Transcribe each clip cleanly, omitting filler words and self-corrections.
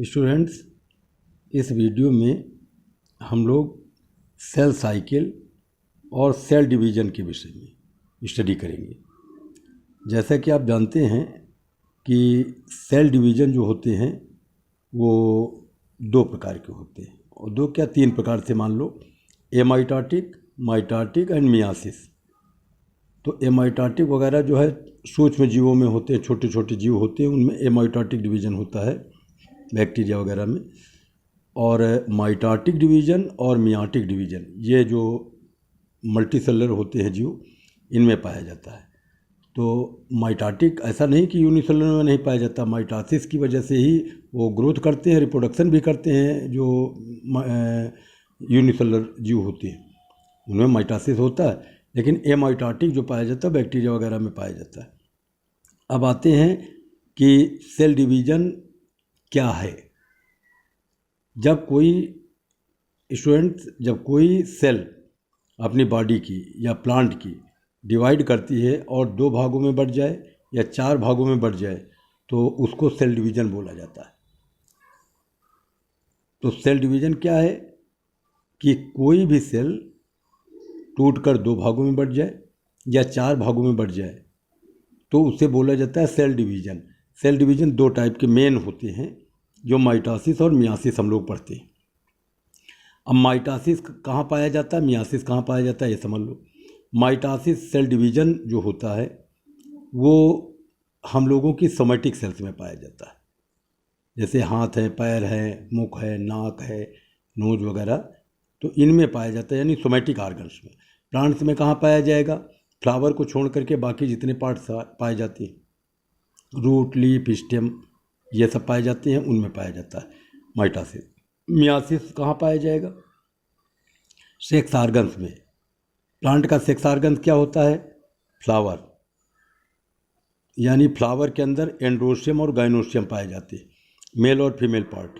Students, इस video में हम लोग सेल साइकिल और सेल डिवीज़न के विषय में स्टडी करेंगे। जैसा कि आप जानते हैं कि सेल डिवीज़न जो होते हैं वो दो प्रकार के होते हैं, और दो क्या तीन प्रकार से मान लो, एमाइटोटिक, माइटोटिक एंड मियासिस। तो एमाइटोटिक वगैरह जो है सूक्ष्म जीवों में होते हैं, छोटे छोटे जीव होते हैं, उनमें एमाइटोटिक डिवीज़न होता है, बैक्टीरिया वगैरह में। और माइटोटिक डिवीज़न और मियाटिक डिवीज़न ये जो मल्टीसेलुलर होते हैं जीव, इनमें पाया जाता है। तो माइटोटिक ऐसा नहीं कि यूनिसेलुलर में नहीं पाया जाता, माइटोसिस की वजह से ही वो ग्रोथ करते हैं, रिप्रोडक्शन भी करते हैं। जो यूनिसेलुलर जीव होते हैं उनमें माइटोसिस होता है, लेकिन एमाइटोटिक जो पाया जाता है बैक्टीरिया वगैरह में पाया जाता है। अब आते हैं कि सेल डिवीज़न क्या है। जब कोई सेल अपनी बॉडी की या प्लांट की डिवाइड करती है और दो भागों में बढ़ जाए या चार भागों में बढ़ जाए तो उसको सेल डिवीज़न बोला जाता है। तो सेल डिवीज़न क्या है कि कोई भी सेल टूटकर दो भागों में बढ़ जाए या चार भागों में बढ़ जाए तो उसे बोला जाता है सेल डिवीज़न। सेल डिवीज़न दो टाइप के मेन होते हैं, जो माइटोसिस और मियासिस हम लोग पढ़ते हैं। अब माइटोसिस कहाँ पाया जाता है, मियासिस कहाँ पाया जाता है, ये समझ लो। माइटोसिस सेल डिवीज़न जो होता है वो हम लोगों की सोमैटिक सेल्स में पाया जाता है, जैसे हाथ है, पैर है, मुख है, नाक है, नोज वगैरह, तो इनमें पाया जाता है, यानी सोमैटिक ऑर्गन्स में। प्लांट्स में कहाँ पाया जाएगा, फ्लावर को छोड़ करके बाकी जितने पार्ट्स पाए जाते हैं, रूट, लीफ, स्टेम, ये सब पाए जाते हैं, उनमें पाया जाता है माइटोसिस। मियासिस कहाँ पाया जाएगा, सेक्स ऑर्गन्स में। प्लांट का सेक्स ऑर्गन्स क्या होता है, फ्लावर, यानी फ्लावर के अंदर एंड्रोशियम और गाइनोशियम पाए जाते हैं, मेल और फीमेल पार्ट।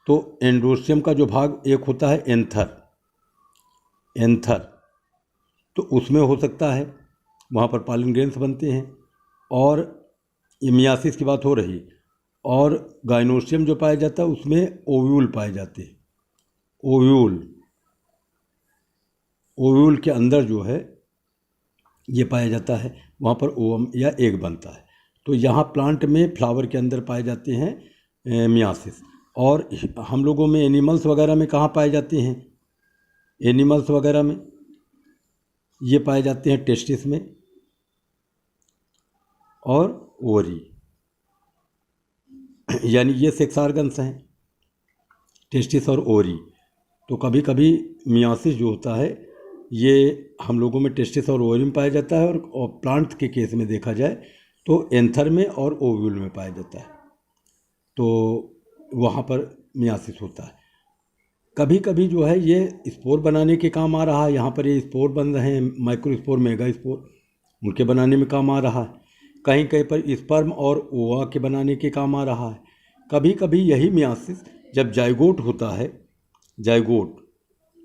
तो एंड्रोशियम का जो भाग एक होता है एंथर, तो उसमें हो सकता है, वहाँ पर पॉलन ग्रेन्स बनते हैं। और ये मियासिस की बात हो रही। और गाइनोशियम जो पाया जाता है उसमें ओव्यूल पाए जाते हैं। ओव्यूल के अंदर जो है ये पाया जाता है, वहाँ पर ओवम या एग बनता है। तो यहाँ प्लांट में फ्लावर के अंदर पाए जाते हैं मियासिस। और हम लोगों में एनिमल्स वगैरह में कहाँ पाए जाते हैं, एनिमल्स वगैरह में ये पाए जाते हैं टेस्टिस में और ओवरी, यानी ये सेक्स ऑर्गन्स हैं, टेस्टिस और ओवरी। तो कभी कभी मियासिस जो होता है ये हम लोगों में टेस्टिस और ओवरी में पाया जाता है, और प्लांट के केस में देखा जाए तो एंथर में और ओव्यूल में पाया जाता है। तो वहाँ पर मियासिस होता है। कभी कभी जो है ये स्पोर बनाने के काम आ रहा है, यहाँ पर ये स्पोर बन रहे हैं, माइक्रोस्पोर, मेगा स्पोर, उनके बनाने में काम आ रहा है। कहीं कहीं पर स्पर्म और ओवा के बनाने के काम आ रहा है। कभी कभी यही मियासिस जब जाइगोट होता है,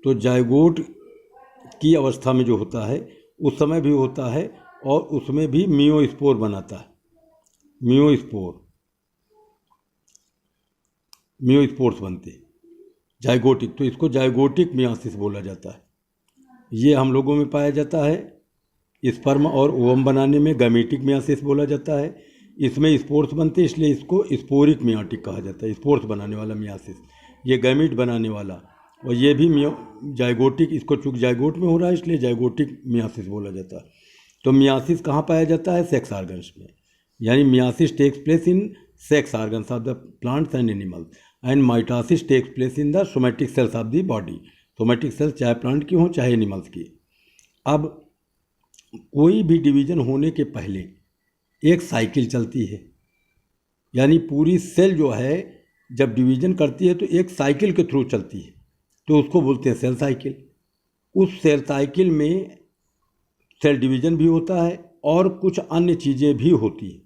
तो जाइगोट की अवस्था में जो होता है उस समय भी होता है, और उसमें भी मियोस्पोर बनाता है, मियोस्पोर्स बनते हैं जाइगोटिक। तो इसको जाइगोटिक मियासिस बोला जाता है। ये हम लोगों में पाया जाता है स्पर्म और ओवम बनाने में, गैमेटिक मियासिस बोला जाता है। इसमें स्पोर्स बनते हैं, इसलिए इसको स्पोरिक मियाटिक कहा जाता है, स्पोर्स बनाने वाला मियासिस, ये गैमेट बनाने वाला। और ये भी जाइगोटिक, इसको चूँकि जाइगोट में हो रहा है इसलिए जाइगोटिक मियासिस बोला जाता है। तो मियासिस कहाँ पाया जाता है, सेक्स ऑर्गन्स में, यानी meiosis takes place in sex organs of the plants and animals, and mitosis takes place in the somatic cells of the body. Somatic cells चाहे प्लांट की हों चाहे एनिमल्स की। अब कोई भी डिवीज़न होने के पहले एक साइकिल चलती है, यानी पूरी सेल जो है जब डिवीज़न करती है तो एक साइकिल के थ्रू चलती है, तो उसको बोलते हैं सेल साइकिल। उस सेल साइकिल में सेल डिवीज़न भी होता है और कुछ अन्य चीज़ें भी होती हैं।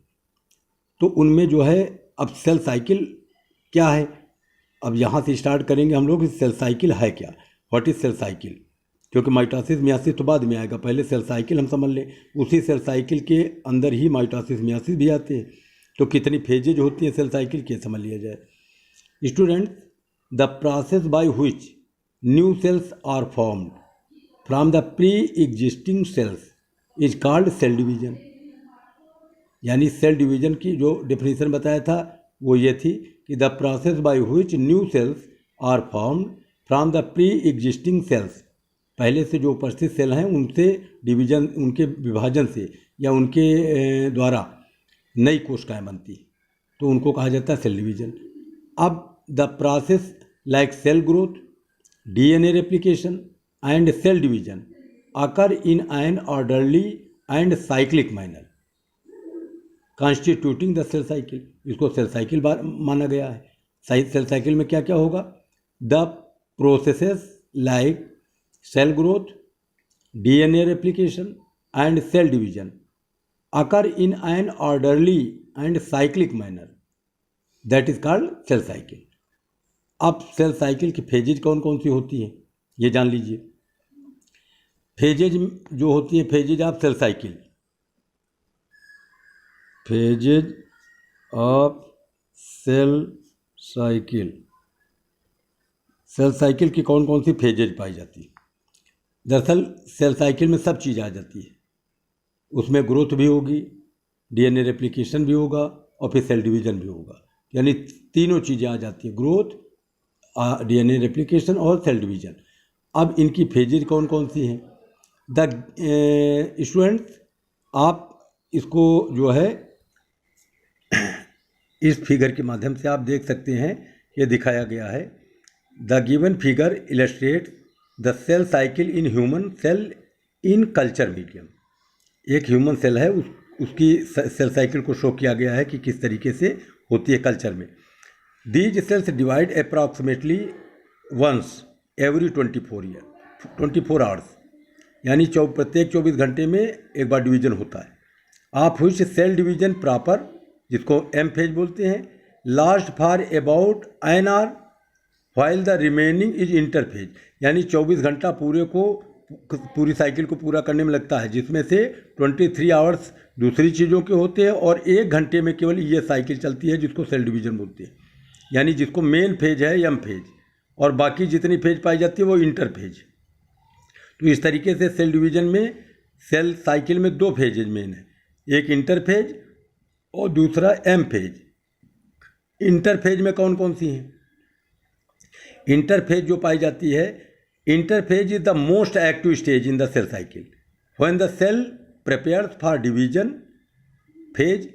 तो उनमें जो है, अब सेल साइकिल क्या है, अब यहाँ से स्टार्ट करेंगे हम लोग, सेल साइकिल है क्या, व्हाट इज सेल साइकिल, क्योंकि माइटोसिस मियासिस तो बाद में आएगा, पहले सेल साइकिल हम समझ लें। उसी सेल साइकिल के अंदर ही माइटोसिस मियासिस भी आते हैं। तो कितनी फेजेज होती हैं सेल साइकिल की, समझ लिया जाए। Students, the process by which new cells are formed from the pre existing cells is called cell division. यानी सेल डिवीजन की जो डेफिनेशन बताया था वो ये थी कि the process by which new cells are formed from the pre existing cells, पहले से जो उपस्थित सेल हैं उनसे डिवीजन, उनके विभाजन से या उनके द्वारा नई कोशिकाएं बनती, तो उनको कहा जाता है सेल डिवीजन। अब the process like cell growth, DNA replication and cell division occur in an orderly and cyclic manner constituting the cell cycle. इसको सेल साइकिल माना गया है। सेल साइकिल में क्या क्या होगा? The processes like cell growth, DNA replication and cell division occur in an orderly and cyclic manner that is called cell cycle. अब cell cycle की फेजेज कौन कौन सी होती हैं ये जान लीजिए। फेजेज जो होती हैं, phases of cell cycle, phases of cell cycle, cell cycle की कौन कौन सी फेजेज पाई जाती है? दरअसल सेल साइकिल में सब चीज़ आ जाती है, उसमें ग्रोथ भी होगी, डीएनए रेप्लिकेशन भी होगा और फिर सेल डिवीजन भी होगा, यानी तीनों चीज़ें आ जाती हैं, ग्रोथ, डीएनए रेप्लिकेशन और सेल डिवीजन। अब इनकी फेजेज कौन कौन सी हैं? द स्टूडेंट्स, आप इसको जो है इस फिगर के माध्यम से आप देख सकते हैं, ये दिखाया गया है। The given figure illustrate the cell cycle in human cell in culture medium. एक ह्यूमन सेल है, उसकी सेल साइकिल को शो किया गया है कि किस तरीके से होती है कल्चर में। These cells divide approximately once every 24 hours, यानी प्रत्येक 24 घंटे में एक बार डिवीजन होता है। आप हुई सेल डिवीजन प्रॉपर, जिसको एम फेज बोलते हैं, last for about an hour while the remaining is interphase, यानी 24 घंटा पूरी साइकिल को पूरा करने में लगता है, जिसमें से 23 आवर्स दूसरी चीज़ों के होते हैं और 1 घंटे में केवल ये साइकिल चलती है जिसको सेल डिवीजन बोलते हैं। यानी जिसको मेन फेज है एम फेज और बाकी जितनी फेज पाई जाती है वो इंटर फेज। तो इस तरीके से सेल डिवीजन में सेल साइकिल में 2 फेजेज मेन है, एक इंटर फेज और दूसरा एम फेज। इंटर फेज में कौन कौन सी हैं? इंटर फेज जो पाई जाती है, interphase is the most active stage in the cell cycle when the cell prepares for division phase.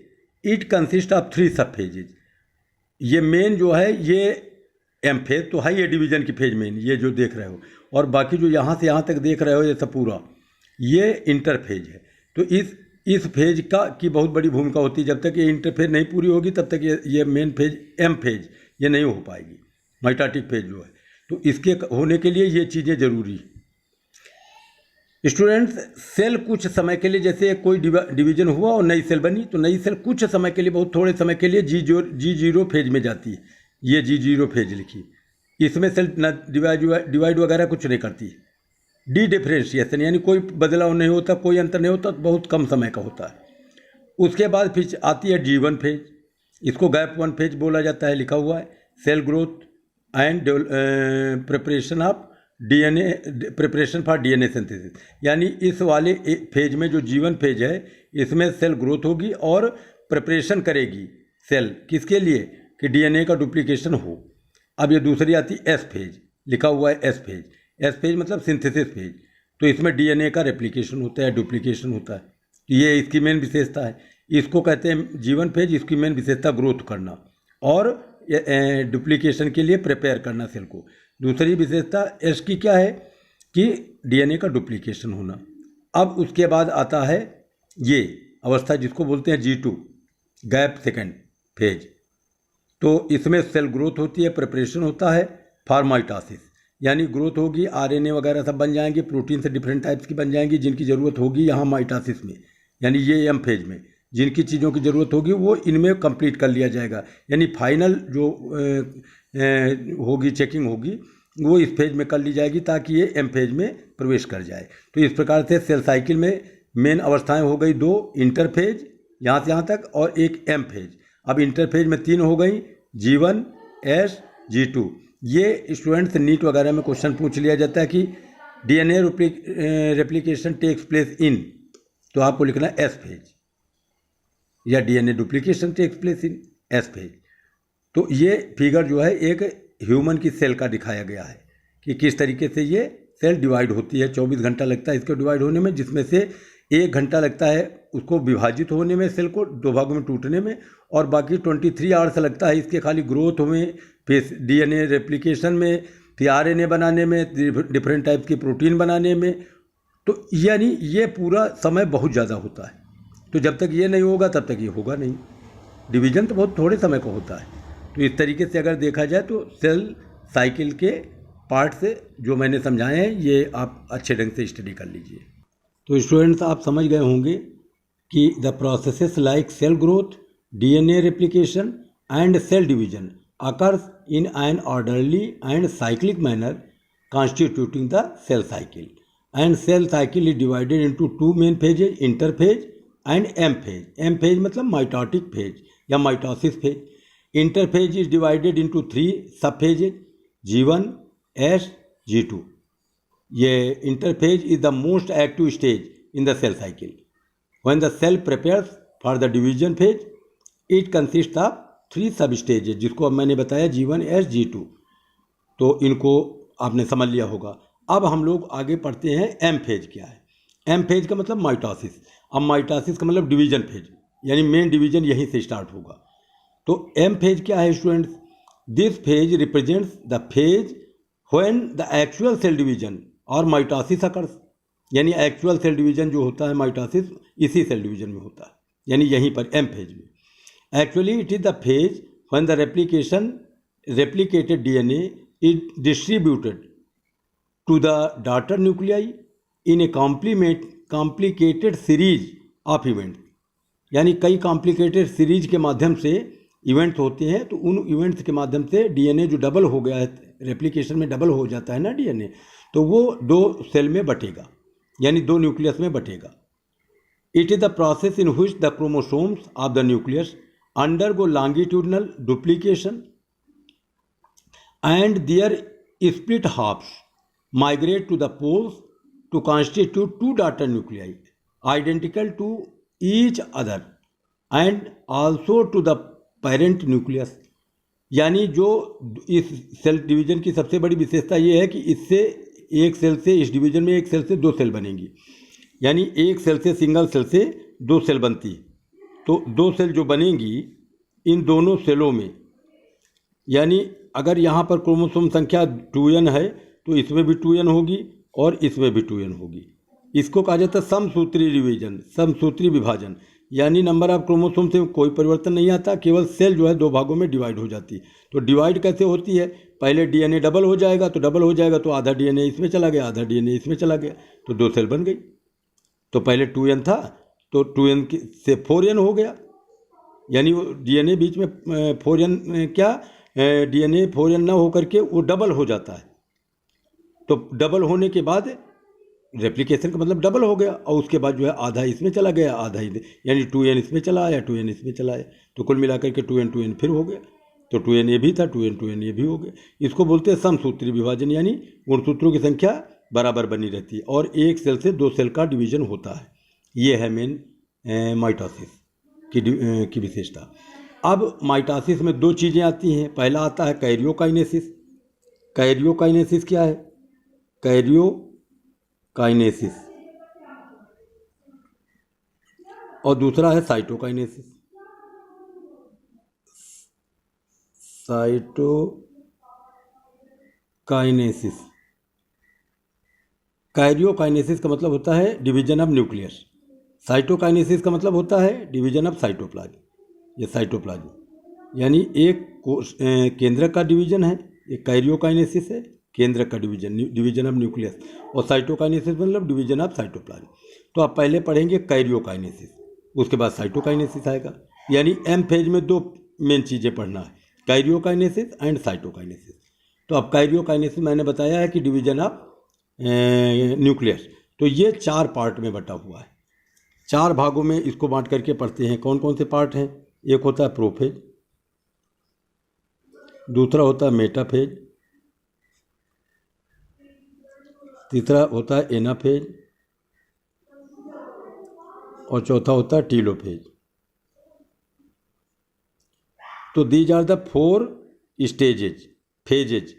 It consist of 3 sub phases. ये मेन जो है ये एम फेज तो है, ये डिवीजन की फेज मेन, ये जो देख रहे हो, और बाकी जो यहाँ से यहाँ तक देख रहे हो ये सब पूरा ये इंटर फेज है। तो इस फेज की बहुत बड़ी भूमिका होती है। जब तक ये इंटर फेज नहीं पूरी होगी तब तक ये मेन फेज एम फेज ये नहीं हो पाएगी, माइटोटिक फेज जो है। तो इसके होने के लिए ये चीज़ें जरूरी। स्टूडेंट्स, सेल कुछ समय के लिए, जैसे कोई डिवीजन हुआ और नई सेल बनी, तो नई सेल कुछ समय के लिए, बहुत थोड़े समय के लिए G0 फेज में जाती है। ये G0 फेज लिखी, इसमें सेल न डिवाइड वगैरह कुछ नहीं करती। डी डिफरेंशिएशन यानी कोई बदलाव नहीं होता, कोई अंतर नहीं होता, बहुत कम समय का होता है। उसके बाद फिर आती है G1 फेज, इसको गैप 1 फेज बोला जाता है, लिखा हुआ है। Cell growth and preparation of DNA, preparation for DNA synthesis, यानी इस वाले फेज में जो G1 फेज है इसमें सेल ग्रोथ होगी और प्रिपरेशन करेगी सेल, किसके लिए? कि डीएनए का डुप्लीकेशन हो। अब ये दूसरी आती एस फेज, लिखा हुआ है एस फेज। एस फेज मतलब सिंथेसिस फेज, तो इसमें डीएनए का रेप्लिकेशन होता है, डुप्लीकेशन होता है, ये इसकी मेन विशेषता है। इसको कहते हैं G1 फेज, इसकी मेन विशेषता ग्रोथ करना और डुप्लीकेशन के लिए प्रिपेयर करना सेल को। दूसरी विशेषता एस की क्या है? कि डीएनए का डुप्लीकेशन होना। अब उसके बाद आता है ये अवस्था जिसको बोलते हैं G2 गैप 2nd फेज। तो इसमें सेल ग्रोथ होती है, प्रिपरेशन होता है फॉर माइटोसिस, यानी ग्रोथ होगी, आरएनए वगैरह सब बन जाएंगे, प्रोटीन से डिफरेंट टाइप्स की बन जाएंगी जिनकी ज़रूरत होगी यहाँ माइटोसिस में, यानी ये एम फेज में जिनकी चीज़ों की ज़रूरत होगी वो इनमें कंप्लीट कर लिया जाएगा। यानी फाइनल जो होगी चेकिंग होगी वो इस फेज में कर ली जाएगी ताकि ये एम फेज में प्रवेश कर जाए। तो इस प्रकार से सेल साइकिल में मेन अवस्थाएं हो गई 2, इंटर फेज यहाँ से यहाँ तक और एक एम फेज। अब इंटर फेज में 3 हो गई, G1, S G2। ये स्टूडेंट्स नीट वगैरह में क्वेश्चन पूछ लिया जाता है कि DNA replication takes place in, तो आपको लिखना है एस फेज, या DNA duplication takes place in S phase. तो ये फिगर जो है एक ह्यूमन की सेल का दिखाया गया है कि किस तरीके से ये सेल डिवाइड होती है। 24 घंटा लगता है इसको डिवाइड होने में, जिसमें से 1 घंटा लगता है उसको विभाजित होने में, सेल को 2 भागों में टूटने में, और बाकी 23 आवर्स लगता है इसके खाली ग्रोथ में, फिर DNA रेप्लिकेशन में, फिर RNA बनाने में, डिफरेंट टाइप की प्रोटीन बनाने में। तो यानी ये पूरा समय बहुत ज़्यादा होता है। तो जब तक ये नहीं होगा तब तक ये होगा नहीं। डिवीज़न तो बहुत थोड़े समय का होता है। तो इस तरीके से अगर देखा जाए तो सेल साइकिल के पार्ट से जो मैंने समझाए हैं ये आप अच्छे ढंग से स्टडी कर लीजिए। तो स्टूडेंट्स आप समझ गए होंगे कि the processes like cell growth, DNA replication and cell division occurs in an orderly and cyclic manner constituting the cell cycle, and cell cycle is divided into 2 main phases, interphase and M phase. M phase मतलब mitotic phase या mitosis phase. Interphase is divided into 3 sub phases, G1, S, G2। ये interphase is the most active stage in the cell cycle. When the cell prepares for the division phase it consist of 3 सब stages, जिसको अब मैंने बताया G1, S, G2। तो इनको आपने समझ लिया होगा। अब हम लोग आगे पढ़ते हैं एम फेज क्या है। एम फेज का मतलब माइटोसिस। अब माइटोसिस का मतलब डिवीजन फेज, यानी मेन डिवीजन यहीं से स्टार्ट होगा। तो एम फेज क्या है students? This phase represents the phase when the actual cell division और माइटोसिस अकर्स। यानी एक्चुअल सेल डिवीजन जो होता है माइटोसिस इसी सेल डिवीजन में होता है, यानी यहीं पर एम फेज में। Actually it is the phase when the replicated DNA is distributed to the daughter nuclei in a complicated series of events. यानी कई कॉम्प्लिकेटेड सीरीज के माध्यम से इवेंट्स होते हैं। तो उन इवेंट्स के माध्यम से DNA जो डबल हो गया है, रेप्लिकेशन में डबल हो जाता है ना DNA, तो वो 2 सेल में बटेगा, यानी 2 न्यूक्लियस में बटेगा। It is the process in which the chromosomes of the nucleus undergo longitudinal duplication and their split halves migrate to the poles to constitute 2 daughter nuclei identical to each other and also to the parent nucleus. यानी जो इस cell division की सबसे बड़ी विशेषता ये है कि इससे एक सेल से, इस डिवीजन में एक सेल से 2 सेल बनेंगी। यानी एक सेल से, सिंगल सेल से 2 सेल बनती। तो 2 सेल जो बनेंगी इन दोनों सेलों में, यानी अगर यहाँ पर क्रोमोसोम संख्या 2n है तो इसमें भी 2n होगी और इसमें भी 2n होगी। इसको कहा जाता है समसूत्री डिवीजन, समसूत्री विभाजन। यानी नंबर ऑफ क्रोमोसोम से कोई परिवर्तन नहीं आता, केवल सेल जो है 2 भागों में डिवाइड हो जाती है। तो डिवाइड कैसे होती है? पहले DNA डबल हो जाएगा, तो आधा DNA इसमें चला गया, आधा DNA इसमें चला गया, तो 2 सेल बन गई। तो पहले 2n था तो 2n से 4n हो गया, यानी वो DNA बीच में 4n क्या DNA 4n ना होकर के वो डबल हो जाता है। तो डबल होने के बाद रेप्लिकेशन का मतलब डबल हो गया, और उसके बाद जो है आधा इसमें चला गया, आधा इधर, यानी 2n इसमें चला आया, 2n इसमें चला आया, तो कुल मिलाकर के 2n फिर हो गया। तो 2n ये भी था, 2n ये भी हो गया। इसको बोलते हैं समसूत्री विभाजन, यानी गुणसूत्रों की संख्या बराबर बनी रहती है और एक सेल से 2 सेल का डिवीजन होता है। ये है मेन माइटोसिस की विशेषता। अब माइटोसिस में 2 चीज़ें आती हैं। पहला आता है कैरियोकाइनेसिस। कैरियोकाइनेसिस क्या है? कैरियोकाइनेसिस। और दूसरा है साइटोकाइनेसिस। साइटोकाइनेसिस। कैरियोकाइनेसिस का मतलब होता है डिवीजन ऑफ न्यूक्लियस। साइटोकाइनेसिस का मतलब होता है डिवीजन ऑफ साइटोप्लाज्म। ये साइटोप्लाज्म यानी एक केंद्रक का डिवीजन है, एक कैरियोकाइनेसिस है, केंद्रक का डिवीजन ऑफ न्यूक्लियस, और साइटोकाइनेसिस मतलब डिवीजन ऑफ साइटोप्लाज्म। तो आप पहले पढ़ेंगे कैरियोकाइनेसिस, उसके बाद साइटोकाइनेसिस आएगा। यानी एम फेज में 2 मेन चीज़ें पढ़ना है, कैरियोकाइनेसिस एंड साइटोकाइनेसिस। तो अब कैरियोकाइनेसिस मैंने बताया है कि डिवीजन ऑफ न्यूक्लियस। तो ये 4 पार्ट में बटा हुआ है, 4 भागों में इसको बांट करके पढ़ते हैं। कौन कौन से पार्ट हैं? एक होता है प्रोफेज, दूसरा होता है मेटाफेज, तीसरा होता है एनाफेज और चौथा होता है टीलोफेज। तो these are the 4 stages phases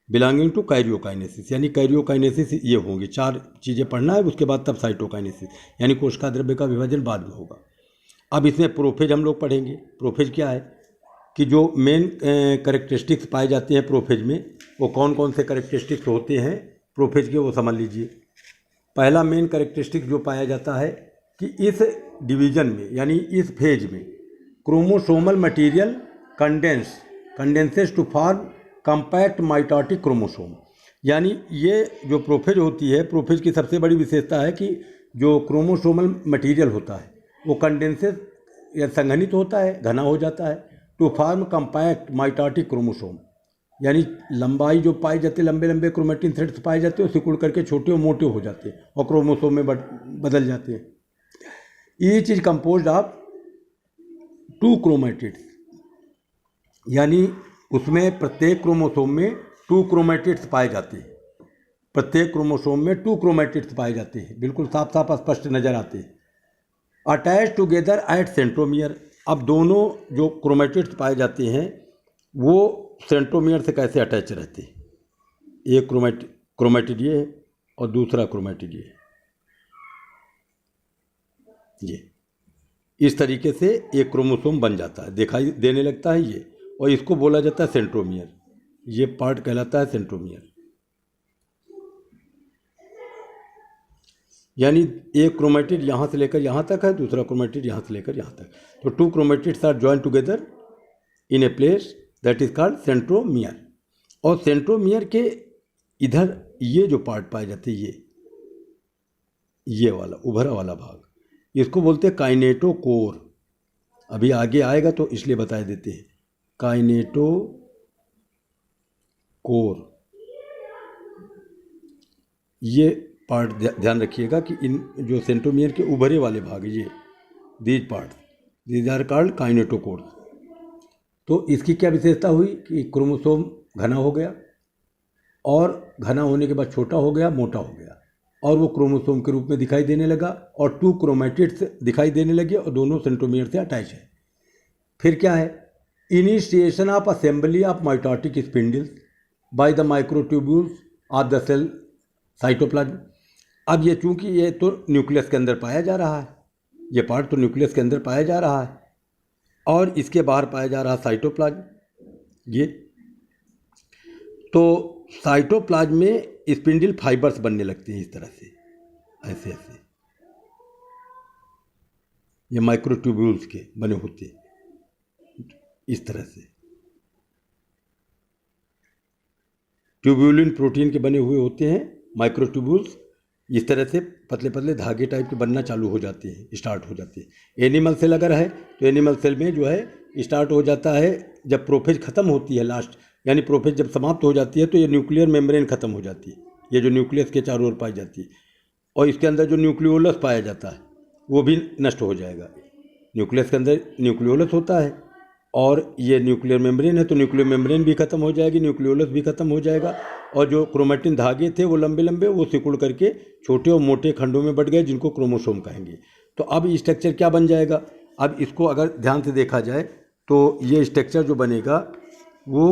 belonging to karyokinesis, यानी कैरियोकाइनेसिस ये होंगे, 4 चीज़ें पढ़ना है, उसके बाद तब साइटोकाइनेसिस यानी कोशिका द्रव्य का विभाजन बाद में होगा। अब इसमें प्रोफेज हम लोग पढ़ेंगे। प्रोफेज क्या है कि जो मेन करेक्टरिस्टिक्स पाए जाते हैं प्रोफेज में, वो कौन कौन से करेक्टरिस्टिक्स होते हैं प्रोफेज के, वो समझ लीजिए। पहला मेन करेक्टरिस्टिक जो पाया जाता है कि इस डिवीजन में यानी इस फेज में chromosomal material condenses to form compact mitotic chromosome. यानी ये जो प्रोफेज होती है, प्रोफेज की सबसे बड़ी विशेषता है कि जो क्रोमोसोमल मटेरियल होता है वो कंडेंसेस या संघनित होता है, घना हो जाता है, to form compact mitotic chromosome. यानी लंबाई जो पाई जाती है, लंबे लंबे क्रोमेटिन थ्रेड्स पाए जाते हैं, सिकुड़ करके छोटे और मोटे हो जाते हैं और क्रोमोसोम में बदल जाते हैं। Each is composed of 2 chromatids, यानी उसमें प्रत्येक क्रोमोसोम में 2 क्रोमेटिड्स पाए जाते हैं। प्रत्येक क्रोमोसोम में 2 क्रोमेटिड्स पाए जाते हैं, बिल्कुल साफ साफ स्पष्ट नजर आते हैं। Attach together at centromere. अब दोनों जो क्रोमेटिड्स पाए जाते हैं वो सेंट्रोमियर से कैसे अटैच रहते हैं? एक क्रोमेटिड ये है और दूसरा क्रोमेटिड ये है। ये इस तरीके से एक क्रोमोसोम बन जाता है, दिखाई देने लगता है ये, और इसको बोला जाता है सेंट्रोमियर। ये पार्ट कहलाता है सेंट्रोमियर। यानी एक क्रोमेटिड यहाँ से लेकर यहाँ तक है, दूसरा क्रोमेटिड यहाँ से लेकर यहाँ तक। तो 2 chromatids are join together in a place that is called centromere. और सेंट्रोमियर के इधर ये जो पार्ट पाए जाते हैं, ये वाला उभरा वाला भाग, इसको बोलते हैं काइनेटोकोर। अभी आगे आएगा तो इसलिए बता देते हैं, काइनेटोकोर। ये पार्ट ध्यान रखिएगा कि इन जो सेंट्रोमियर के उभरे वाले भाग, ये these part these are called kinetochore. तो इसकी क्या विशेषता हुई कि क्रोमोसोम घना हो गया, और घना होने के बाद छोटा हो गया, मोटा हो गया, और वो क्रोमोसोम के रूप में दिखाई देने लगा, और 2 क्रोमेटिड्स दिखाई देने लगे, और दोनों सेंट्रोमियर से अटैच है। फिर क्या है? Initiation of assembly of mitotic spindles by the microtubules of the cell cytoplasm. अब ये चूंकि ये तो न्यूक्लियस के अंदर पाया जा रहा है, ये पार्ट तो न्यूक्लियस के अंदर पाया जा रहा है, और इसके बाहर पाया जा रहा है साइटोप्लाज्म। ये तो साइटोप्लाज्म में स्पिंडल फाइबर्स बनने लगते हैं इस तरह से, ऐसे ऐसे ये माइक्रोट्यूब्यूल्स के बने होते हैं इस तरह से, ट्यूब्यूलिन प्रोटीन के बने हुए होते हैं माइक्रोट्यूब्यूल्स। इस तरह से पतले पतले धागे टाइप के बनना चालू हो जाते हैं, स्टार्ट हो जाते हैं। एनिमल सेल अगर है तो एनिमल सेल में जो है स्टार्ट हो जाता है जब प्रोफेज खत्म होती है, लास्ट यानी प्रोफेज जब समाप्त हो जाती है तो ये न्यूक्लियर मेम्ब्रेन खत्म हो जाती है, ये जो न्यूक्लियस के चारों ओर पाई जाती है, और इसके अंदर जो न्यूक्लियोलस पाया जाता है वो भी नष्ट हो जाएगा। न्यूक्लियस के अंदर न्यूक्लियोलस होता है और ये न्यूक्लियर मेम्ब्रेन है, तो न्यूक्लियर मेम्ब्रेन भी खत्म हो जाएगी, न्यूक्लियोलस भी खत्म हो जाएगा, और जो क्रोमेटिन धागे थे वो लंबे लंबे वो सिकुड़ करके छोटे और मोटे खंडों में बट गए, जिनको क्रोमोसोम कहेंगे। तो अब स्ट्रक्चर क्या बन जाएगा? अब इसको अगर ध्यान से देखा जाए तो ये स्ट्रक्चर जो बनेगा वो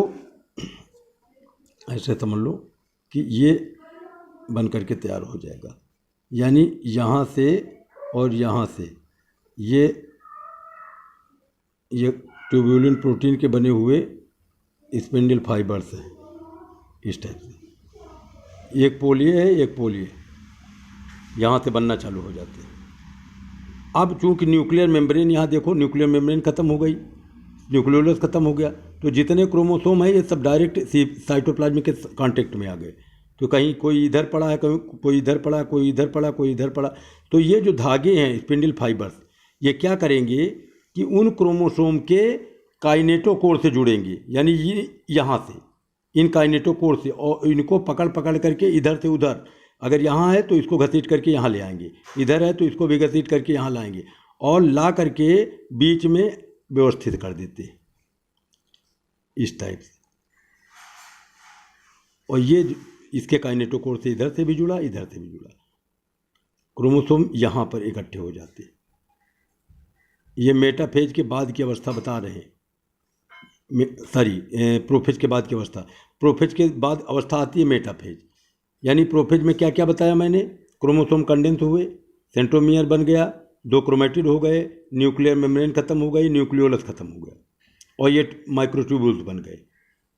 ऐसे समझ लो कि ये बन करके तैयार हो जाएगा। यानी यहाँ से और यहाँ से ये ट्यूब्यूलिन प्रोटीन के बने हुए स्पिंडल फाइबर्स हैं इस टाइप से, एक पोल ये है, एक पोल ये, यहाँ से बनना चालू हो जाते हैं। अब चूंकि न्यूक्लियर मेम्ब्रेन, यहाँ देखो न्यूक्लियर मेम्ब्रेन खत्म हो गई, न्यूक्लियोलस खत्म हो गया, तो जितने क्रोमोसोम है ये सब डायरेक्ट साइटोप्लाज्म के कांटेक्ट में आ गए। तो कहीं कोई इधर पड़ा है, कहीं कोई इधर पड़ा, कोई इधर पड़ा, कोई इधर पड़ा। तो ये जो धागे हैं स्पिंडल फाइबर्स, ये क्या करेंगे कि उन क्रोमोसोम के काइनेटोकोर से जुड़ेंगे, यानी ये यहाँ से इन काइनेटोकोर से, और इनको पकड़ पकड़ करके इधर से उधर, अगर यहाँ है तो इसको घसीट करके यहाँ ले आएंगे, इधर है तो इसको भी घसीट करके यहाँ लाएंगे, और ला करके बीच में व्यवस्थित कर देते हैं इस टाइप से। और इसके काइनेटोकोर से इधर से भी जुड़ा, इधर से भी जुड़ा। क्रोमोसोम यहाँ पर इकट्ठे हो जाते हैं। ये मेटाफेज के बाद की अवस्था बता रहे हैं, प्रोफेज के बाद की अवस्था। प्रोफेज के बाद अवस्था आती है मेटाफेज। यानी प्रोफेज में क्या क्या बताया मैंने? क्रोमोसोम कंडेंस हुए, सेंट्रोमियर बन गया, 2 क्रोमेटिड हो गए, न्यूक्लियर मेम्ब्रेन खत्म हो गई, न्यूक्लियोलस खत्म हो गया, और ये माइक्रोट्यूब्यूल्स बन गए।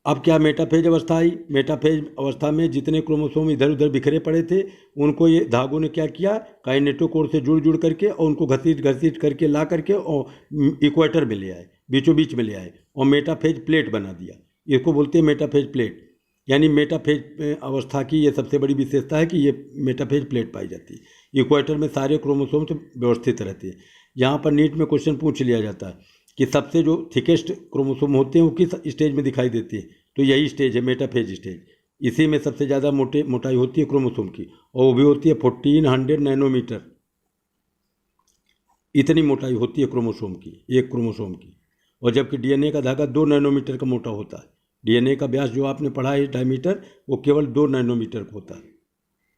अब क्या मेटाफेज अवस्था आई? मेटाफेज अवस्था में जितने क्रोमोसोम इधर उधर बिखरे पड़े थे, उनको ये धागों ने क्या किया? काइनेटोकोर से जुड़ जुड़ करके और उनको घसीट घसीट करके ला करके और इक्वेटर में ले आए, बीचों बीच में ले आए, और मेटाफेज प्लेट बना दिया। इसको बोलते हैं मेटाफेज प्लेट। यानी मेटाफेज अवस्था की ये सबसे बड़ी विशेषता है कि ये मेटाफेज प्लेट पाई जाती है। इक्वेटर में सारे क्रोमोसोम से व्यवस्थित रहते हैं। यहाँ पर नीट में क्वेश्चन पूछ लिया जाता है कि सबसे जो थिकेस्ट क्रोमोसोम होते हैं वो किस स्टेज में दिखाई देते हैं? तो यही स्टेज है मेटाफेज स्टेज। इसी में सबसे ज़्यादा मोटाई होती है क्रोमोसोम की, और वो भी होती है 1400 नैनोमीटर। इतनी मोटाई होती है क्रोमोसोम की, एक क्रोमोसोम की। और जबकि डीएनए का धागा 2 नैनोमीटर का मोटा होता है। डीएनए का व्यास जो आपने पढ़ा है डायमीटर, वो केवल 2 नैनोमीटर का होता है।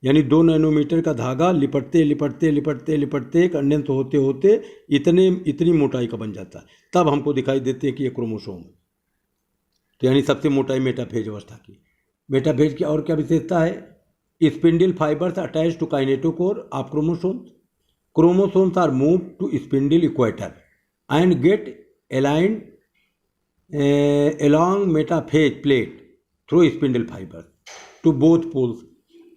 यानी 2 नैनोमीटर का धागा लिपटते लिपटते लिपटते लिपटते कंडेंस होते होते इतनी मोटाई का बन जाता है, तब हमको दिखाई देते हैं कि ये क्रोमोसोम है। तो यानी सबसे मोटाई मेटाफेज अवस्था की। मेटाफेज की और क्या विशेषता है? Spindle fibres attach to kinetochore of chromosomes. Chromosomes are move to spindle equator and get aligned along metaphase plate through spindle fibers to both poles।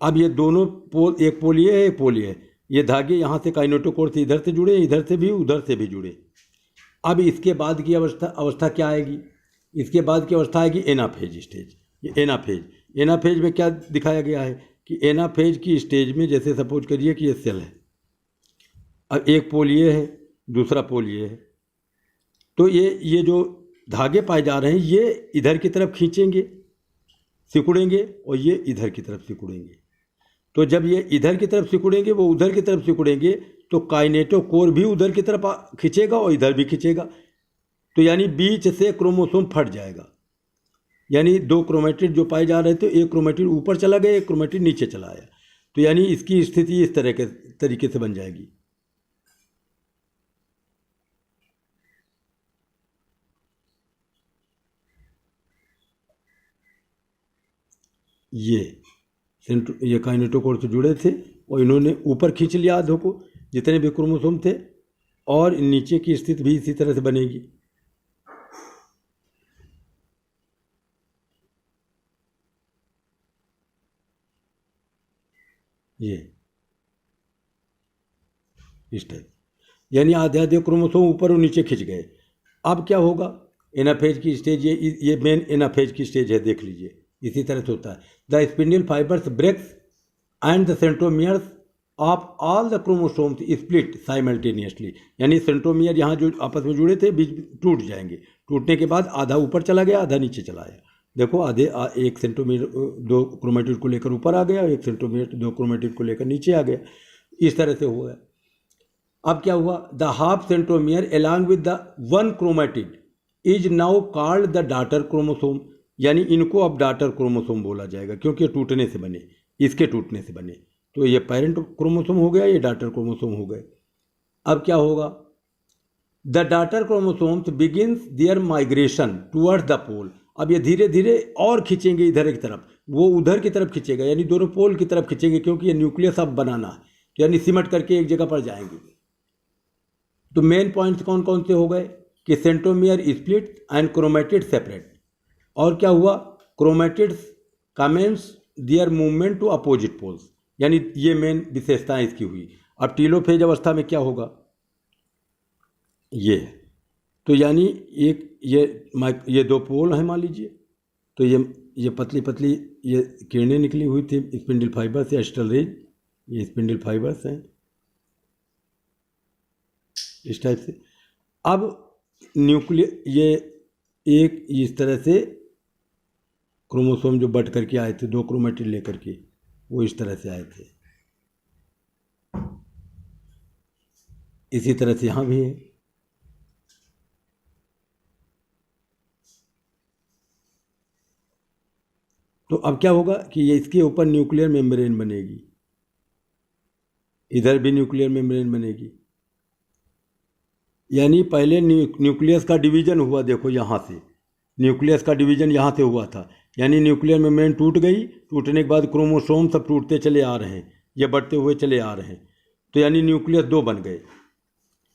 अब ये दोनों पोल, एक पोल ये है, एक पोल ये है, ये धागे यहाँ से काइनेटोकोर से इधर से जुड़े, इधर से भी उधर से भी जुड़े। अब इसके बाद की अवस्था क्या आएगी? इसके बाद की अवस्था आएगी एनाफेज स्टेज। ये एनाफेज में क्या दिखाया गया है कि एनाफेज की स्टेज में जैसे सपोज करिए कि ये सेल है, अब एक पोल ये है, दूसरा पोल ये है, तो ये जो धागे पाए जा रहे हैं ये इधर की तरफ खींचेंगे, सिकुड़ेंगे, और ये इधर की तरफ सिकुड़ेंगे। तो जब ये इधर की तरफ सिकुड़ेंगे, वो उधर की तरफ सिकुड़ेंगे, तो काइनेटोकोर भी उधर की तरफ खींचेगा और इधर भी खींचेगा। तो यानी बीच से क्रोमोसोम फट जाएगा। यानी 2 क्रोमेटिड जो पाए जा रहे थे, एक क्रोमेटिड ऊपर चला गया, एक क्रोमेटिड नीचे चला आया। तो यानी इसकी स्थिति इस तरह के तरीके से बन जाएगी। ये काइनेटोकोर से जुड़े थे और इन्होंने ऊपर खींच लिया आधों को, जितने भी क्रोमोसोम थे, और नीचे की स्थिति भी इसी तरह से बनेगी। ये इस टाइप, यानी आधे आधे क्रोमोसोम ऊपर और नीचे खिंच गए। अब क्या होगा? एनाफेज की स्टेज, ये मेन एनाफेज की स्टेज है, देख लीजिए। इसी तरह से होता है। The spindle fibres breaks and the centromeres of all the chromosomes split simultaneously. यानी सेंट्रोमियर यहाँ जो आपस में जुड़े थे बीच टूट जाएंगे। टूटने के बाद आधा ऊपर चला गया, आधा नीचे चला आया। देखो एक सेंट्रोमियर 2 क्रोमेटिड को लेकर ऊपर आ गया, एक सेंट्रोमियर 2 क्रोमेटिड को लेकर नीचे आ गया। इस तरह से हुआ है। अब क्या हुआ? The half centromere along with the 1 chromatid is now called the daughter chromosome. यानी इनको अब डॉटर क्रोमोसोम बोला जाएगा, क्योंकि टूटने से बने, इसके टूटने से बने। तो ये पेरेंट क्रोमोसोम हो गया, ये डॉटर क्रोमोसोम हो गए। अब क्या होगा? The daughter chromosomes begins their migration towards the pole. अब ये धीरे धीरे और खींचेंगे इधर की तरफ, वो उधर की तरफ खींचेगा, यानी दोनों पोल की तरफ खींचेंगे, क्योंकि ये न्यूक्लियस अब बनाना है, यानी सिमट करके एक जगह पर जाएंगे। तो मेन पॉइंट्स कौन कौन से हो गए कि centromere split and chromatid separate. और क्या हुआ? Chromatids commence their movement to opposite poles. यानी ये मेन विशेषताएं इसकी हुई। अब टीलोफेज अवस्था में क्या होगा? ये तो यानी ये 2 पोल हैं मान लीजिए। तो ये पतली पतली ये किरणें निकली हुई थी स्पिंडल फाइबर से, एस्ट्रल रेज, ये स्पिंडल फाइबर्स हैं इस टाइप से। अब न्यूक्लियर ये एक इस तरह से क्रोमोसोम जो बट करके आए थे 2 क्रोमेटिड लेकर के, वो इस तरह से आए थे। इसी तरह से यहाँ भी है। तो अब क्या होगा कि ये इसके ऊपर न्यूक्लियर मेम्ब्रेन बनेगी, इधर भी न्यूक्लियर मेम्ब्रेन बनेगी। यानी पहले न्यूक्लियस का डिवीजन हुआ, देखो यहाँ से न्यूक्लियस का डिवीजन यहाँ से हुआ था, यानी न्यूक्लियर मेम्ब्रेन टूट गई, टूटने के बाद क्रोमोसोम सब टूटते चले आ रहे हैं, ये बढ़ते हुए चले आ रहे हैं, तो यानी न्यूक्लियस 2 बन गए,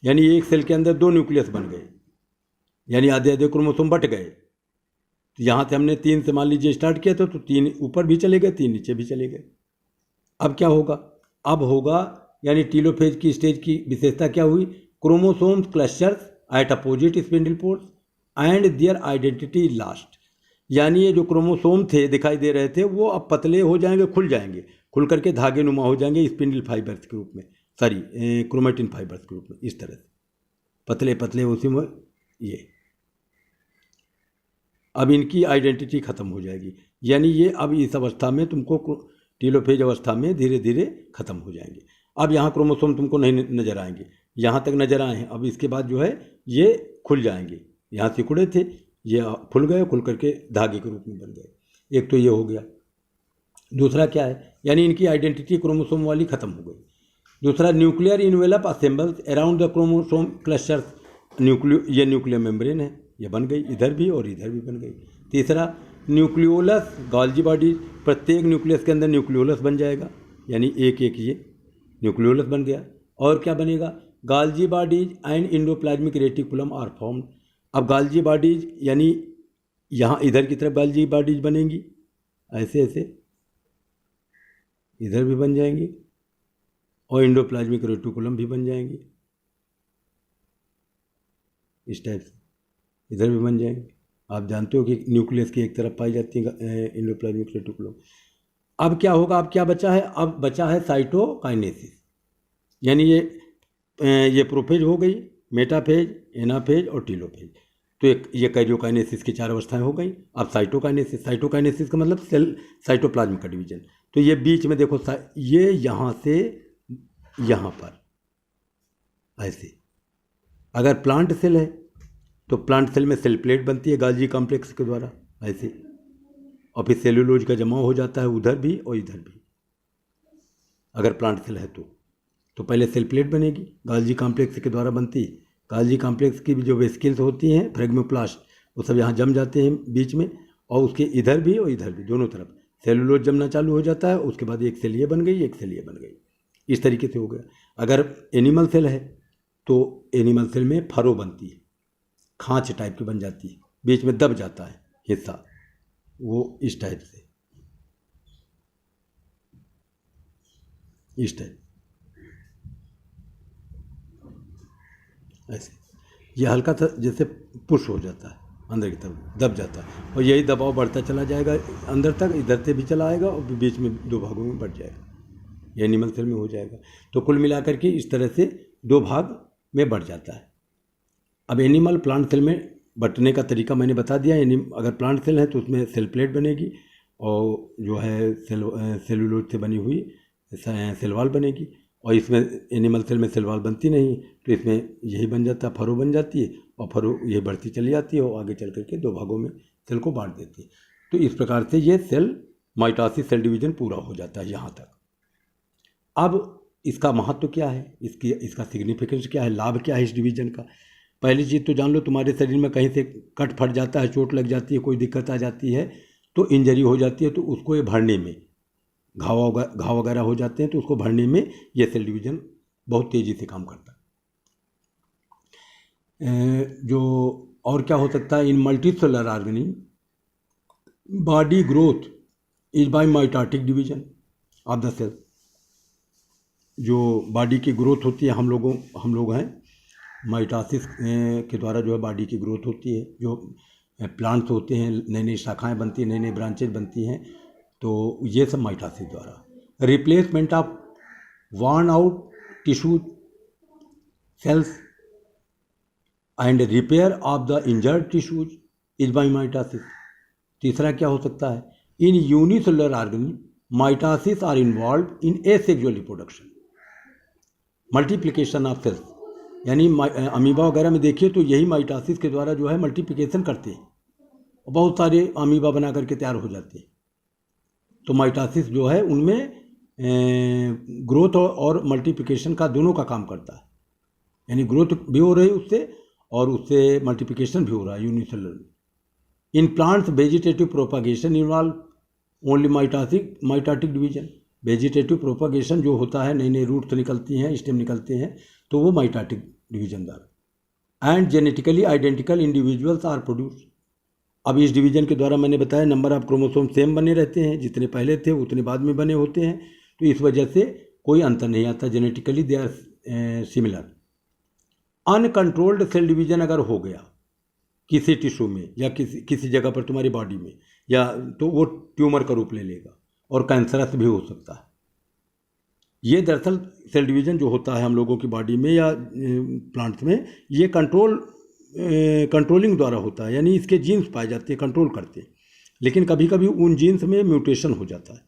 यानी एक सेल के अंदर 2 न्यूक्लियस बन गए, यानी आधे आधे क्रोमोसोम बट गए। तो यहाँ से हमने 3 से मान लीजिए स्टार्ट किया था, तो 3 ऊपर भी चले गए, 3 नीचे भी चले गए। अब क्या होगा, अब होगा यानी टीलोफेज की स्टेज की विशेषता क्या हुई, chromosomes clusters at opposite spindle poles and their identity lost. यानी ये जो क्रोमोसोम थे दिखाई दे रहे थे, वो अब पतले हो जाएंगे, खुल जाएंगे, खुल करके धागे नुमा हो जाएंगे स्पिंडल फाइबर्स के रूप में, सॉरी क्रोमेटिन फाइबर्स के रूप में, इस तरह से पतले पतले उसी में ये। अब इनकी आइडेंटिटी खत्म हो जाएगी, यानी ये अब इस अवस्था में तुमको टीलोफेज अवस्था में धीरे धीरे खत्म हो जाएंगे। अब यहाँ क्रोमोसोम तुमको नहीं नजर आएंगे, यहाँ तक नजर आए हैं, अब इसके बाद जो है ये खुल जाएंगे, यहाँ सिकुड़े थे ये खुल गए, खुल करके धागे के रूप में बन गए। एक तो ये हो गया। दूसरा क्या है, यानी इनकी आइडेंटिटी क्रोमोसोम वाली खत्म हो गई। दूसरा, nuclear envelope assembles around the chromosome clusters, ये न्यूक्लियर मेम्ब्रेन है, ये बन गई, इधर भी और इधर भी बन गई। तीसरा, न्यूक्लियोलस गॉल्जी बॉडी, प्रत्येक न्यूक्लियस के अंदर न्यूक्लियोलस बन जाएगा, यानी एक एक ये न्यूक्लियोलस बन गया। और क्या बनेगा, Golgi bodies and endoplasmic reticulum are formed. अब गॉल्जी बॉडीज यानी यहाँ इधर की तरफ गॉल्जी बॉडीज बनेंगी, ऐसे ऐसे इधर भी बन जाएंगी, और इंडोप्लाज्मिक रेटिकुलम भी बन जाएंगी, इस टाइप से इधर भी बन जाएंगे। आप जानते हो कि न्यूक्लियस की एक तरफ पाई जाती है इंडोप्लाज्मिक रेटिकुलम। अब क्या होगा, अब क्या बचा है, अब बचा है साइटोकाइनेसिस, यानी ये प्रोफेज हो गई, मेटाफेज, एनाफेज और टीलोफेज। तो ये कैरियोकाइनेसिस की 4 अवस्थाएं हो गई। अब साइटोकाइनेसिस, साइटोकाइनेसिस का मतलब सेल साइटोप्लाज्म का डिवीजन। तो ये बीच में देखो, ये यहाँ से यहाँ पर ऐसे, अगर प्लांट सेल है तो प्लांट सेल में सेल प्लेट बनती है गाल्जी कॉम्प्लेक्स के द्वारा ऐसे, और फिर सेलुलोज का जमाव हो जाता है उधर भी और इधर भी। अगर प्लांट सेल है तो पहले सेल प्लेट बनेगी, गाल्जी कॉम्प्लेक्स के द्वारा बनती। गाल्जी कॉम्प्लेक्स की जो वेसिकल्स होती हैं, फ्रेगमोप्लास्ट, वो सब यहाँ जम जाते हैं बीच में, और उसके इधर भी और इधर भी दोनों तरफ सेलुलोज जमना चालू हो जाता है। उसके बाद एक सेल ये बन गई, एक सेल ये बन गई, इस तरीके से हो गया। अगर एनिमल सेल है तो एनिमल सेल में फरो बनती है, खांच टाइप की बन जाती है, बीच में दब जाता है हिस्सा, वो इस टाइप से, इस टाइप ऐसे, ये हल्का सा जैसे पुश हो जाता है अंदर की तरफ, दब जाता है, और यही दबाव बढ़ता चला जाएगा अंदर तक, इधर से भी चला आएगा और बीच में 2 भागों में बढ़ जाएगा, ये एनिमल सेल में हो जाएगा। तो कुल मिलाकर के इस तरह से 2 भाग में बढ़ जाता है। अब एनिमल प्लांट सेल में बंटने का तरीका मैंने बता दिया। अगर प्लांट सेल है तो उसमें सेल प्लेट बनेगी, और जो है सेलुलोज से बनी हुई सेल वॉल बनेगी, और इसमें एनिमल सेल में सेल वॉल बनती नहीं, तो इसमें यही बन जाता है, फरो बन जाती है, और फरो ये बढ़ती चली जाती है और आगे चल करके 2 भागों में सेल को बांट देती है। तो इस प्रकार से ये सेल माइटोसिस सेल डिवीजन पूरा हो जाता है यहाँ तक। अब इसका महत्व क्या है, इसका सिग्निफिकेंस क्या है, लाभ क्या है इस डिवीजन का। पहली चीज़ तो जान लो, तुम्हारे शरीर में कहीं से कट फट जाता है, चोट लग जाती है, कोई दिक्कत आ जाती है, तो इंजरी हो जाती है, तो उसको ये भरने में, घाव वगैरह हो जाते हैं तो उसको भरने में ये सेल डिवीजन बहुत तेज़ी से काम करता है। जो और क्या हो सकता है, in multicellular organism body growth is by mitotic division of the cell. जो बॉडी की ग्रोथ होती है, हम लोग हैं, माइटोसिस के द्वारा जो है बॉडी की ग्रोथ होती है। जो प्लांट्स होते हैं, नई नई शाखाएं बनती हैं, नई नई ब्रांचेज बनती हैं, तो ये सब माइटोसिस द्वारा। Replacement of worn out tissue cells and repair of the injured tissues is by mitosis. तीसरा क्या हो सकता है, in unicellular organism mitosis are involve in asexual reproduction, multiplication of cells. यानी अमीबा वगैरह में देखिए तो यही माइटोसिस के द्वारा जो है मल्टीप्लिकेशन करते हैं, बहुत सारे अमीबा बना करके तैयार हो जाते हैं। तो माइटोसिस जो है उनमें ग्रोथ और मल्टीप्लिकेशन का दोनों का काम करता है, यानी ग्रोथ भी हो रही है उससे और उससे मल्टीप्लिकेशन भी हो रहा है unicellular. In plants vegetative propagation involve only mitotic division. Vegetative propagation जो होता है, नई नई रूट्स निकलती हैं, स्टेम निकलते हैं, तो वो माइटोटिक डिवीजन द्वारा। And genetically identical individuals are produce. अब इस डिवीजन के द्वारा मैंने बताया नंबर ऑफ क्रोमोसोम सेम बने रहते हैं, जितने पहले थे उतने बाद में बने होते हैं, तो इस वजह से कोई अंतर नहीं आता, genetically they are similar. Uncontrolled cell division अगर हो गया किसी टिश्यू में या किसी जगह पर तुम्हारी बॉडी में, या तो वो ट्यूमर का रूप ले लेगा और कैंसरस भी हो सकता है। ये दरअसल सेल डिवीजन जो होता है हम लोगों की बॉडी में या प्लांट्स में, ये कंट्रोलिंग द्वारा होता है, यानी इसके जीन्स पाए जाते हैं, कंट्रोल करते हैं। लेकिन कभी कभी उन जीन्स में म्यूटेशन हो जाता है,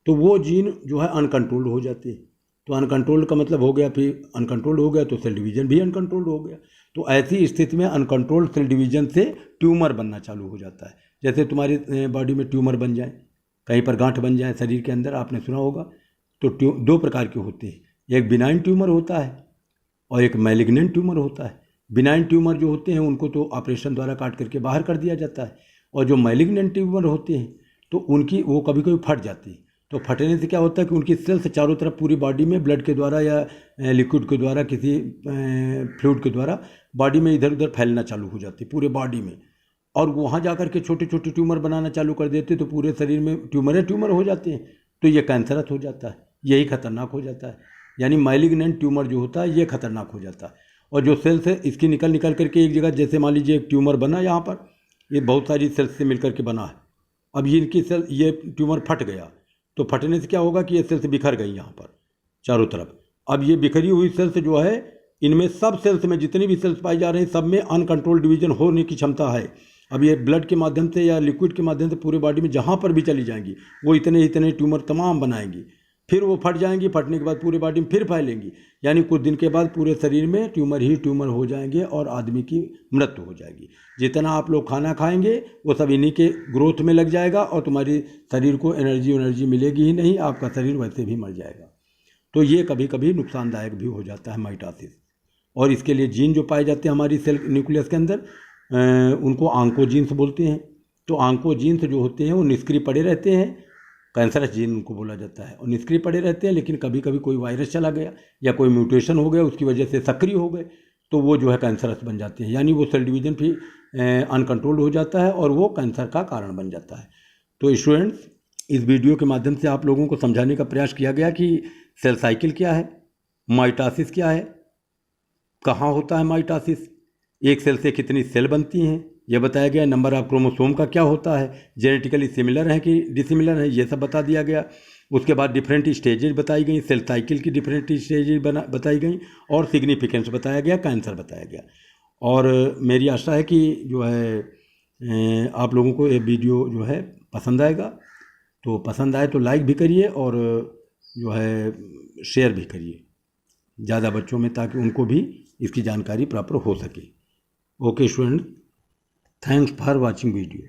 तो वो जीन जो है अनकंट्रोल्ड हो जाते हैं। तो अनकंट्रोल्ड का मतलब हो गया, फिर अनकंट्रोल्ड हो गया तो सेल डिवीजन भी अनकंट्रोल्ड हो गया। तो ऐसी स्थिति में अनकंट्रोल्ड सेल डिवीजन से ट्यूमर बनना चालू हो जाता है। जैसे तुम्हारी बॉडी में ट्यूमर बन जाए, कहीं पर गांठ बन जाए शरीर के अंदर, आपने सुना होगा। तो दो प्रकार के होते हैं, एक बिनाइन ट्यूमर होता है और एक मैलिग्नेंट ट्यूमर होता है। बिनाइन ट्यूमर जो होते हैं उनको तो ऑपरेशन द्वारा काट करके बाहर कर दिया जाता है, और जो मैलिग्नेंट ट्यूमर होते हैं तो उनकी वो कभी कभी फट जाती है। तो फटने से क्या होता है कि उनकी सेल्स चारों तरफ पूरी बॉडी में ब्लड के द्वारा या लिक्विड के द्वारा, किसी फ्लूइड के द्वारा बॉडी में इधर उधर फैलना चालू हो जाती है पूरे बॉडी में, और वहाँ जाकर के छोटे छोटे ट्यूमर बनाना चालू कर देते, तो पूरे शरीर में ट्यूमर हो जाते हैं। तो ये कैंसरस हो जाता है, यही खतरनाक हो जाता है। यानी मैलिग्नेंट ट्यूमर जो होता है ये खतरनाक हो जाता है। और जो सेल्स है इसकी निकल करके एक जगह, जैसे मान लीजिए एक ट्यूमर बना यहाँ पर, ये बहुत सारी सेल्स से मिलकर के बना है। अब ये इनकी सेल, ये ट्यूमर फट गया, तो फटने से क्या होगा कि ये सेल्स बिखर गई यहाँ पर चारों तरफ। अब ये बिखरी हुई सेल्स जो है, इनमें सब सेल्स में जितनी भी सेल्स पाई जा रही हैं सब में अनकंट्रोल्ड डिवीजन होने की क्षमता है। अब ये ब्लड के माध्यम से या लिक्विड के माध्यम से पूरे बॉडी में जहाँ पर भी चली जाएंगी, वो इतने ट्यूमर तमाम बनाएंगी, फिर वो फट जाएंगी, फटने के बाद पूरे बॉडी में फिर फैलेंगी, यानी कुछ दिन के बाद पूरे शरीर में ट्यूमर ही ट्यूमर हो जाएंगे और आदमी की मृत्यु हो जाएगी। जितना आप लोग खाना खाएंगे वो सब इन्हीं के ग्रोथ में लग जाएगा और तुम्हारी शरीर को एनर्जी मिलेगी ही नहीं, आपका शरीर वैसे भी मर जाएगा। तो ये कभी कभी नुकसानदायक भी हो जाता है माइटोसिस। और इसके लिए जीन जो पाए जाते हैं हमारी सेल न्यूक्लियस के अंदर, उनको ऑन्कोजीन्स बोलते हैं। तो ऑन्कोजीन्स जो होते हैं वो निष्क्रिय पड़े रहते हैं, कैंसरस जीन उनको बोला जाता है, और निष्क्रिय पड़े रहते हैं। लेकिन कभी कभी कोई वायरस चला गया या कोई म्यूटेशन हो गया, उसकी वजह से सक्रिय हो गए, तो वो जो है कैंसरस बन जाते हैं, यानी वो सेल डिवीजन भी अनकंट्रोल्ड हो जाता है और वो कैंसर का कारण बन जाता है। तो स्टूडेंट्स, इस वीडियो के माध्यम से आप लोगों को समझाने का प्रयास किया गया कि सेल साइकिल क्या है, माइटोसिस क्या है, कहाँ होता है माइटोसिस, एक सेल से कितनी सेल बनती हैं यह बताया गया, नंबर ऑफ क्रोमोसोम का क्या होता है, जेनेटिकली सिमिलर है कि डिसिमिलर है, ये सब बता दिया गया। उसके बाद डिफरेंट स्टेजेज बताई गई, सेल साइकिल की डिफरेंट स्टेजेज बताई गई, और सिग्निफिकेंस बताया गया, कैंसर बताया गया। और मेरी आशा है कि जो है आप लोगों को ये वीडियो जो है पसंद आएगा। तो पसंद आए तो लाइक भी करिए और जो है शेयर भी करिए ज़्यादा बच्चों में, ताकि उनको भी इसकी जानकारी प्राप्त हो सके। Okay student, thanks for watching video.